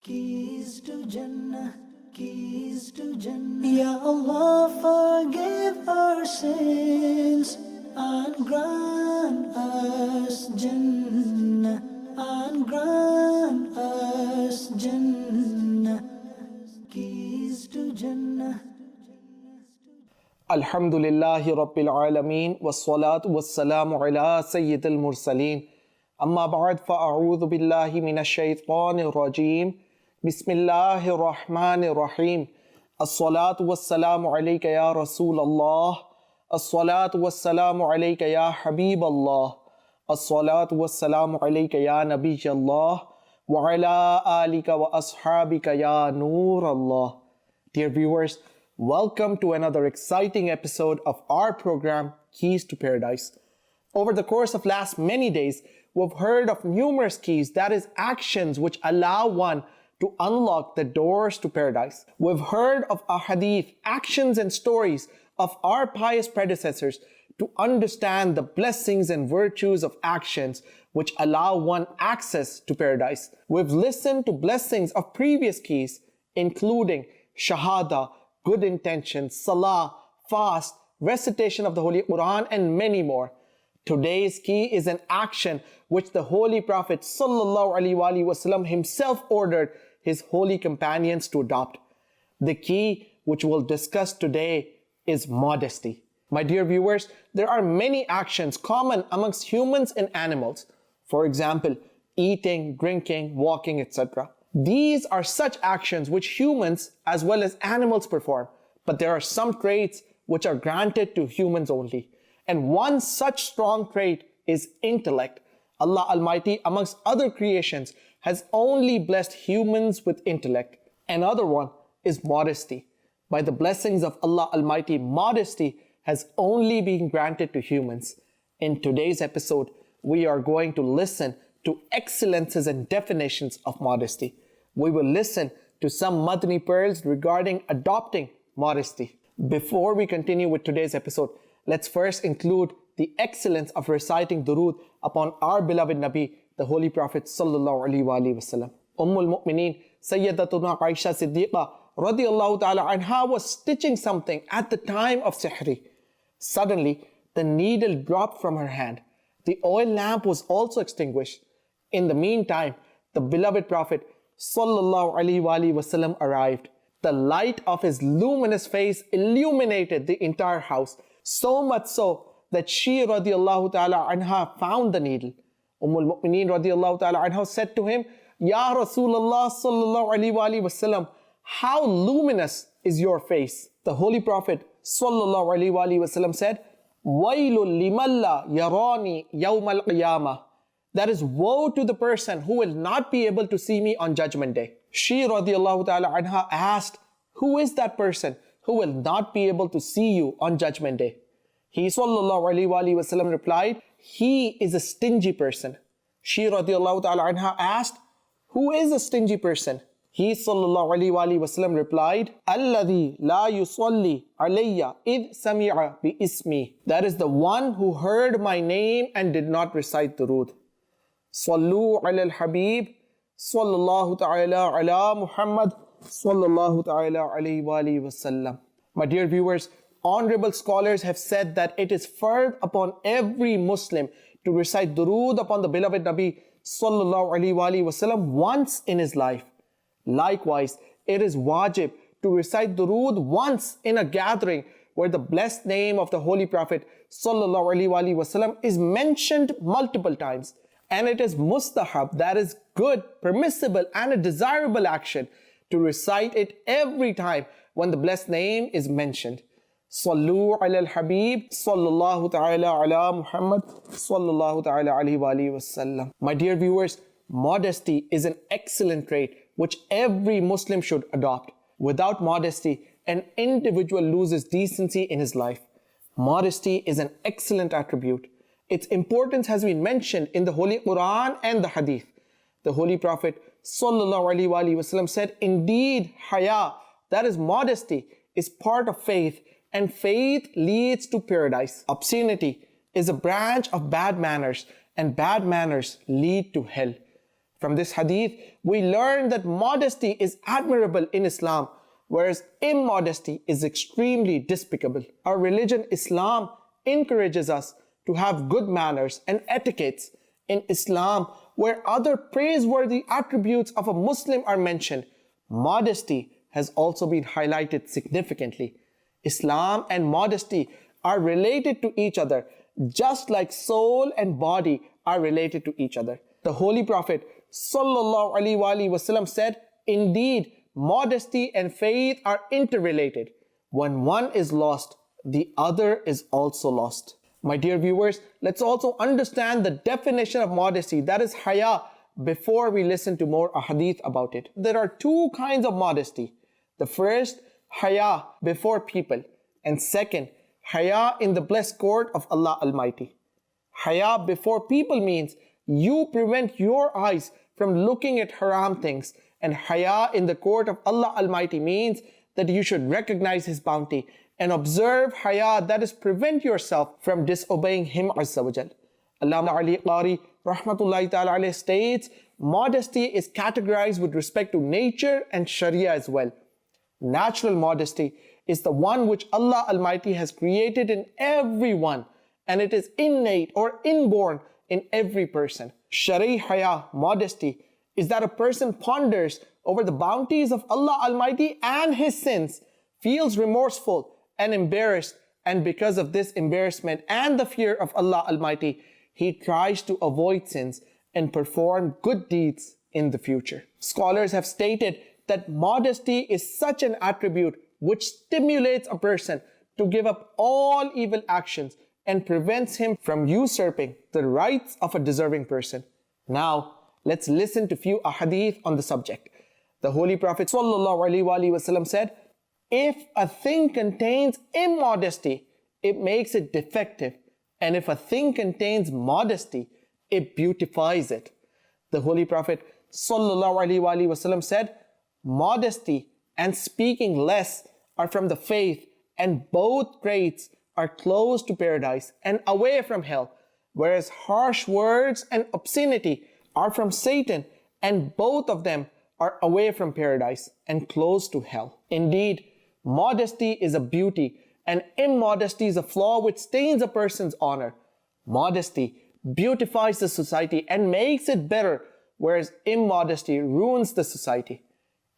Keys to Jannah, keys to Jannah. Ya Allah, forgive our sins and grant us Jannah, and grant us Jannah. Keys to Jannah. Alhamdulillahi Rabbil Alameen wassalatu wassalamu ala Sayyidil Mursaleen. Amma ba'd fa'a'udhu billahi minash shaytanir rajeem. Bismillahir Rahmanir Rahim. As-salatu wassalamu alayka ya Rasulallah. As-salatu wassalamu alayka ya Habiballah. As-salatu wassalamu alayka ya Nabiyallah. Wa ala alika wa ashabika ya Noorallah. Dear viewers, welcome to another exciting episode of our program, Keys to Paradise. Over the course of last many days, we've heard of numerous keys, that is, actions which allow one to unlock the doors to paradise. We've heard of ahadith, actions and stories of our pious predecessors to understand the blessings and virtues of actions which allow one access to paradise. We've listened to blessings of previous keys, including shahada, good intentions, salah, fast, recitation of the Holy Quran, and many more. Today's key is an action which the Holy Prophet ﷺ himself ordered his holy companions to adopt. The key which we'll discuss today is modesty. My dear viewers, there are many actions common amongst humans and animals. For example, eating, drinking, walking, etc. These are such actions which humans as well as animals perform, but there are some traits which are granted to humans only. And one such strong trait is intellect. Allah Almighty, amongst other creations, has only blessed humans with intellect. Another one is modesty. By the blessings of Allah Almighty, modesty has only been granted to humans. In today's episode, we are going to listen to excellences and definitions of modesty. We will listen to some Madani pearls regarding adopting modesty. Before we continue with today's episode, let's first include the excellence of reciting durood upon our beloved Nabi, the Holy Prophet sallallahu alaihi wasallam. Ummul Mu'mineen Sayyidatuna Aisha Siddiqa radiyallahu ta'ala anha was stitching something at the time of Sihri. Suddenly, the needle dropped from her hand. The oil lamp was also extinguished. In the meantime, the beloved Prophet sallallahu alaihi wasallam arrived. The light of his luminous face illuminated the entire house, so much so that she radiyallahu ta'ala anha found the needle. Ummul Mu'mineen radiyallahu ta'ala anha said to him, Ya Rasulullah sallallahu alaihi wasallam, how luminous is your face? The Holy Prophet sallallahu alaihi wasallam said, Wailul limalla yarani yawm al-qiyamah. That is, woe to the person who will not be able to see me on Judgment Day. She radiyallahu ta'ala anha asked, who is that person who will not be able to see you on Judgment Day? He sallallahu alaihi wasallam replied, he is a stingy person. She radiyallahu ta'ala anha asked, who is a stingy person? He sallallahu alaihi wasallam replied, alladhi la yusalli alayya id sami'a bi ismi. That is the one who heard my name and did not recite durood. Sallu ala al-habib sallallahu ta'ala ala Muhammad sallallahu ta'ala alayhi wasallam. My dear viewers, honorable scholars have said that it is fard upon every Muslim to recite durood upon the beloved Nabi sallallahu alaihi wasallam once in his life. Likewise, it is wajib to recite durood once in a gathering where the blessed name of the Holy Prophet sallallahu alaihi wasallam is mentioned multiple times. And it is mustahab, that is good, permissible and a desirable action to recite it every time when the blessed name is mentioned. Sallu ala al-habib sallallahu ta'ala ala Muhammad sallallahu ta'ala alayhi wasallam. My dear viewers, modesty is an excellent trait which every Muslim should adopt. Without modesty, an individual loses decency in his life. Modesty is an excellent attribute. Its importance has been mentioned in the Holy Quran and the Hadith. The Holy Prophet sallallahu alaihi wasallam said, indeed, haya, that is modesty, is part of faith, and faith leads to paradise. Obscenity is a branch of bad manners, and bad manners lead to hell. From this hadith, we learn that modesty is admirable in Islam, whereas immodesty is extremely despicable. Our religion, Islam, encourages us to have good manners and etiquettes. In Islam, where other praiseworthy attributes of a Muslim are mentioned, modesty has also been highlighted significantly. Islam and modesty are related to each other, just like soul and body are related to each other. The Holy Prophet ﷺ said, "Indeed, modesty and faith are interrelated. When one is lost, the other is also lost." My dear viewers, let's also understand the definition of modesty, that is haya, before we listen to more ahadith about it. There are two kinds of modesty. The first, haya before people, and second, haya in the blessed court of Allah Almighty. Haya before people means you prevent your eyes from looking at haram things, and haya in the court of Allah Almighty means that you should recognize His bounty and observe haya, that is prevent yourself from disobeying Him Azza wa Jal. Allama Ali Qari Rahmatullahi Ta'ala alayhi states, modesty is categorized with respect to nature and Sharia as well. Natural modesty is the one which Allah Almighty has created in everyone, and it is innate or inborn in every person. Shari haya, modesty, is that a person ponders over the bounties of Allah Almighty and his sins, feels remorseful and embarrassed, and because of this embarrassment and the fear of Allah Almighty, he tries to avoid sins and perform good deeds in the future. Scholars have stated that modesty is such an attribute which stimulates a person to give up all evil actions and prevents him from usurping the rights of a deserving person. Now, let's listen to few ahadith on the subject. The Holy Prophet ﷺ said, "If a thing contains immodesty, it makes it defective, and if a thing contains modesty, it beautifies it." The Holy Prophet ﷺ said, "Modesty and speaking less are from the faith, and both traits are close to paradise and away from hell, whereas harsh words and obscenity are from Satan, and both of them are away from paradise and close to hell." Indeed, modesty is a beauty, and immodesty is a flaw which stains a person's honor. Modesty beautifies the society and makes it better, whereas immodesty ruins the society.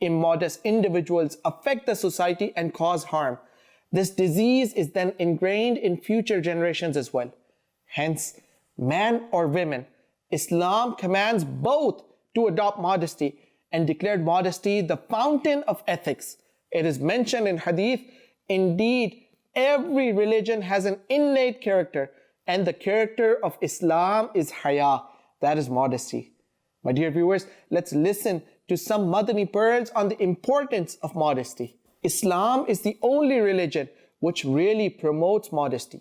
Immodest individuals affect the society and cause harm. This disease is then ingrained in future generations as well. Hence, man or women, Islam commands both to adopt modesty and declared modesty the fountain of ethics. It is mentioned in hadith, "Indeed, every religion has an innate character, and the character of Islam is haya," that is modesty. My dear viewers, let's listen to some Madani pearls on the importance of modesty. Islam is the only religion which really promotes modesty.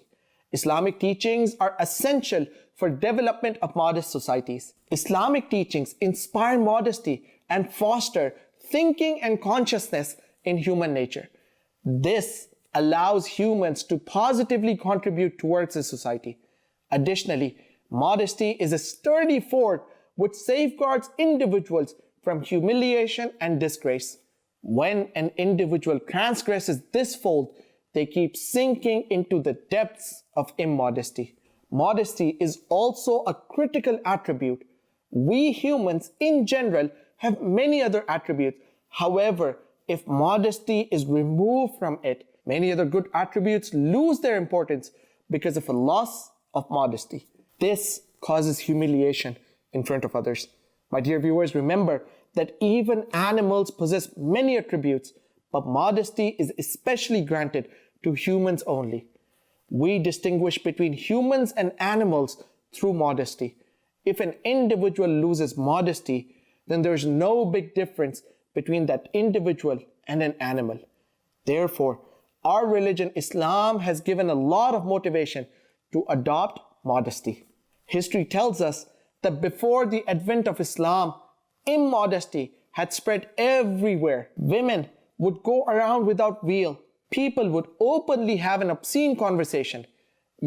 Islamic teachings are essential for development of modest societies. Islamic teachings inspire modesty and foster thinking and consciousness in human nature. This allows humans to positively contribute towards the society. Additionally, modesty is a sturdy fort which safeguards individuals from humiliation and disgrace. When an individual transgresses this fold, they keep sinking into the depths of immodesty. Modesty is also a critical attribute. We humans in general have many other attributes. However, if modesty is removed from it, many other good attributes lose their importance because of a loss of modesty. This causes humiliation in front of others. My dear viewers, remember that even animals possess many attributes, but modesty is especially granted to humans only. We distinguish between humans and animals through modesty. If an individual loses modesty, then there's no big difference between that individual and an animal. Therefore, our religion, Islam, has given a lot of motivation to adopt modesty. History tells us that before the advent of Islam, immodesty had spread everywhere. Women would go around without veil. People would openly have an obscene conversation.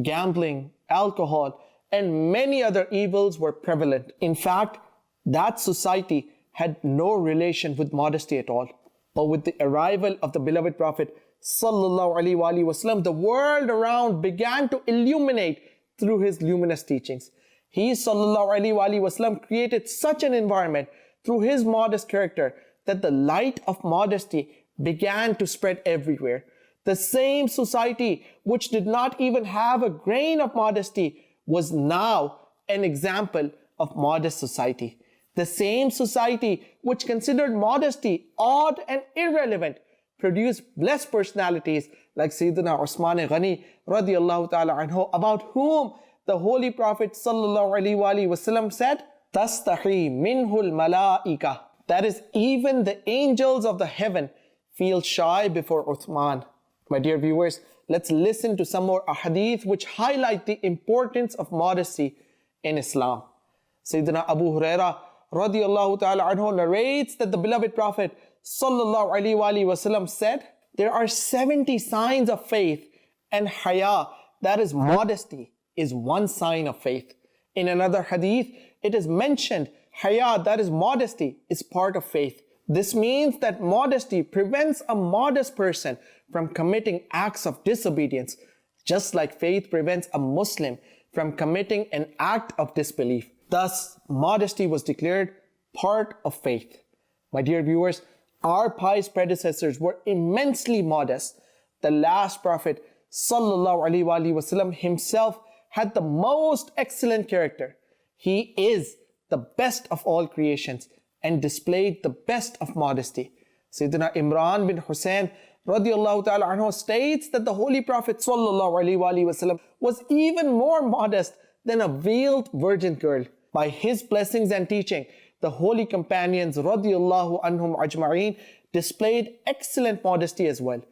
Gambling, alcohol, and many other evils were prevalent. In fact, That society had no relation with modesty at all. But with the arrival of the beloved Prophet sallallahu alaihi wasallam, the world around began to illuminate through his luminous teachings. He sallallahu alaihi wasallam created such an environment through his modest character that the light of modesty began to spread everywhere. The same society which did not even have a grain of modesty was now an example of modest society. The same society which considered modesty odd and irrelevant produced blessed personalities like Sayyidina Usman Ghani radiallahu ta'ala anhu, about whom the Holy Prophet sallallahu alaihi wasallam said, "Tastahi minhul malaika." That is, even the angels of the heaven feel shy before Uthman. My dear viewers, let's listen to some more ahadith which highlight the importance of modesty in Islam. Sayyidina Abu Huraira radiallahu ta'ala anhu narrates that the beloved Prophet sallallahu alaihi wasallam said, there are 70 signs of faith, and haya, that is modesty, is one sign of faith. In another hadith, it is mentioned haya, that is modesty, is part of faith. This means that modesty prevents a modest person from committing acts of disobedience, just like faith prevents a Muslim from committing an act of disbelief. Thus, modesty was declared part of faith. My dear viewers, our pious predecessors were immensely modest. The last Prophet sallallahu alaihi wasallam himself had the most excellent character. He is the best of all creations and displayed the best of modesty. Sayyidina Imran bin Hussein radiallahu ta'ala anhu states that the Holy Prophet sallallahu alaihi wasallam was even more modest than a veiled virgin girl. By his blessings and teaching, the holy companions radiallahu anhum ajma'een displayed excellent modesty as well.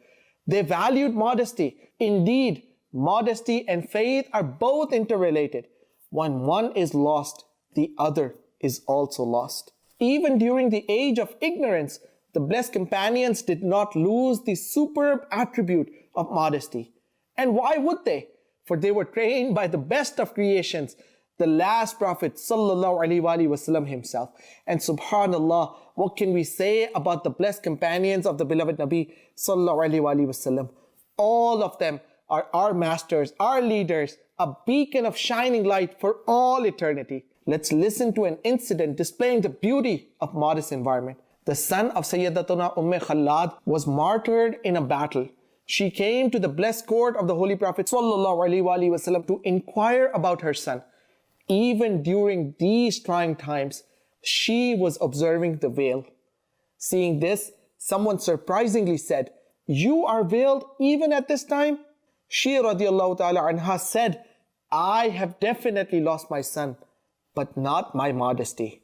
They valued modesty. Indeed, modesty and faith are both interrelated. When one is lost, the other is also lost. Even during the age of ignorance, the blessed companions did not lose the superb attribute of modesty. And why would they? For they were trained by the best of creations, the last Prophet sallallahu alaihi wasallam himself. And subhanallah, what can we say about the blessed companions of the beloved Nabi sallallahu alaihi wasallam? All of them are our masters, our leaders, a beacon of shining light for all eternity. Let's listen to an incident displaying the beauty of modest environment. The son of Sayyidatuna Khallad was martyred in a battle. She came to the blessed court of the Holy Prophet sallallahu alaihi wasallam to inquire about her son. Even during these trying times, she was observing the veil. Seeing this, someone surprisingly said, "You are veiled even at this time?" She radiallahu ta'ala anha said, "I have definitely lost my son, but not my modesty."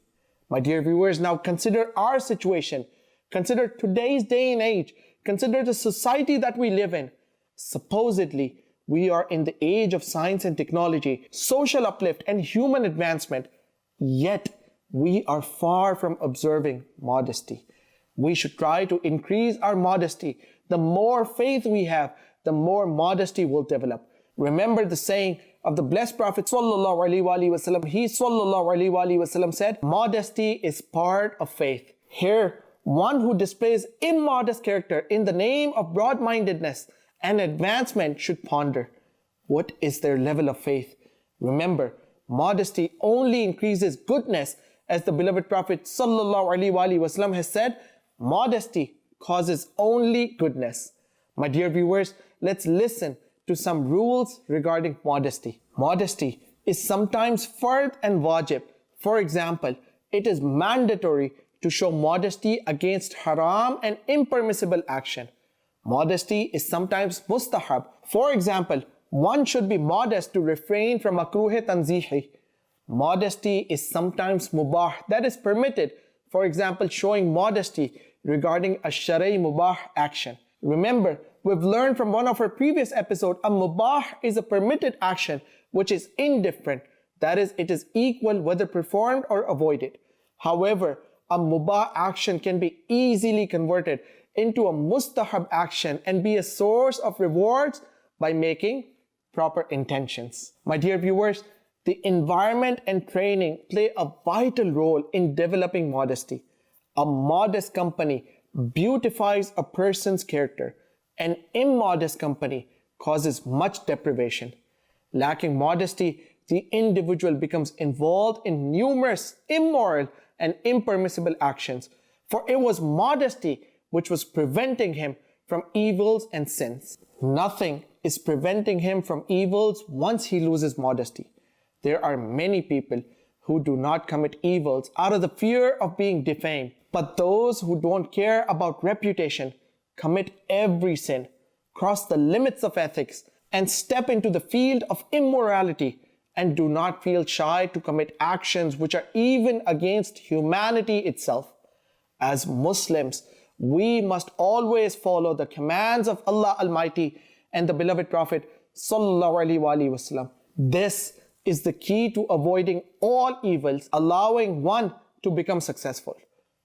My dear viewers, now consider our situation. Consider today's day and age. Consider the society that we live in. Supposedly, we are in the age of science and technology, social uplift and human advancement. Yet, we are far from observing modesty. We should try to increase our modesty. The more faith we have, the more modesty will develop. Remember the saying of the blessed Prophet sallallahu alaihi wasallam. He sallallahu alaihi wasallam said, modesty is part of faith. Here, one who displays immodest character in the name of broad-mindedness and advancement should ponder, what is their level of faith? Remember, modesty only increases goodness, as the beloved Prophet sallallahu alaihi wasallam has said, modesty causes only goodness. My dear viewers, let's listen to some rules regarding modesty. Modesty is sometimes fard and wajib. For example, it is mandatory to show modesty against haram and impermissible action. Modesty is sometimes mustahab. For example, one should be modest to refrain from makruh tanzihi. Modesty is sometimes mubah, that is permitted. For example, showing modesty regarding a shari mubah action. Remember, we've learned from one of our previous episodes, a mubah is a permitted action which is indifferent. That is, it is equal whether performed or avoided. However, a mubah action can be easily converted into a mustahab action and be a source of rewards by making proper intentions. My dear viewers, The environment and training play a vital role in developing modesty. A modest company beautifies a person's character. An immodest company causes much deprivation. Lacking modesty, the individual becomes involved in numerous immoral and impermissible actions, for it was modesty which was preventing him from evils and sins. Nothing is preventing him from evils once he loses modesty. There are many people who do not commit evils out of the fear of being defamed, but those who don't care about reputation commit every sin, cross the limits of ethics, and step into the field of immorality, and do not feel shy to commit actions which are even against humanity itself. As Muslims, we must always follow the commands of Allah Almighty and the beloved Prophet Sallallahu Alaihi Wasallam. This is the key to avoiding all evils, allowing one to become successful.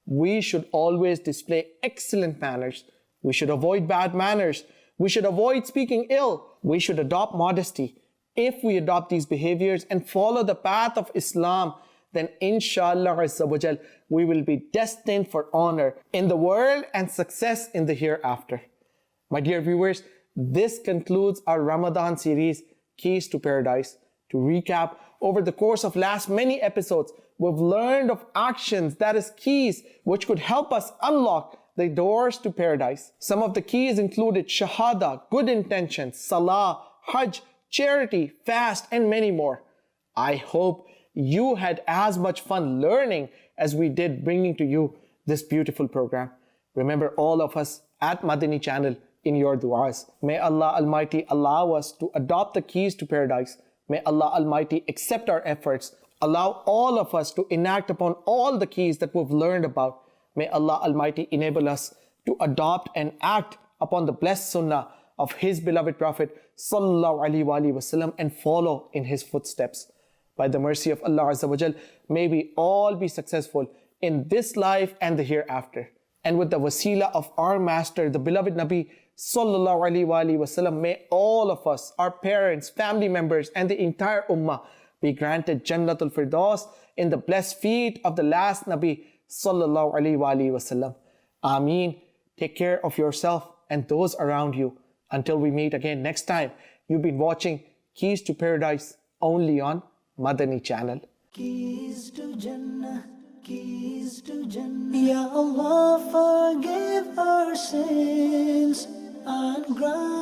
We should always display excellent manners. We should avoid bad manners. We should avoid speaking ill. We should adopt modesty. If we adopt these behaviors and follow the path of Islam, then inshallah Azza wa Jal, we will be destined for honor in the world and success in the hereafter. My dear viewers, this concludes our Ramadan series, Keys to Paradise. To recap, over the course of last many episodes, we've learned of actions, that is keys, which could help us unlock the doors to paradise. Some of the keys included shahada, good intentions, salah, hajj, charity, fast, and many more. I hope you had as much fun learning as we did bringing to you this beautiful program. Remember all of us at Madani Channel in your du'as. May Allah Almighty allow us to adopt the keys to paradise. May Allah Almighty accept our efforts. Allow all of us to enact upon all the keys that we've learned about. May Allah Almighty enable us to adopt and act upon the blessed sunnah of His beloved Prophet Sallallahu Alaihi Wasallam and follow in his footsteps. By the mercy of Allah Azza wa Jal, may we all be successful in this life and the hereafter. And with the wasila of our master, the beloved Nabi Sallallahu Alaihi Wasallam, may all of us, our parents, family members, and the entire ummah be granted Jannatul Firdaus in the blessed feet of the last Nabi Sallallahu Alaihi Wasallam. Ameen. Take care of yourself and those around you. Until we meet again next time, you've been watching Keys to Paradise only on Madani Channel. Keys to Jannah, keys to Jannah. Ya Allah, forgive our sins and grant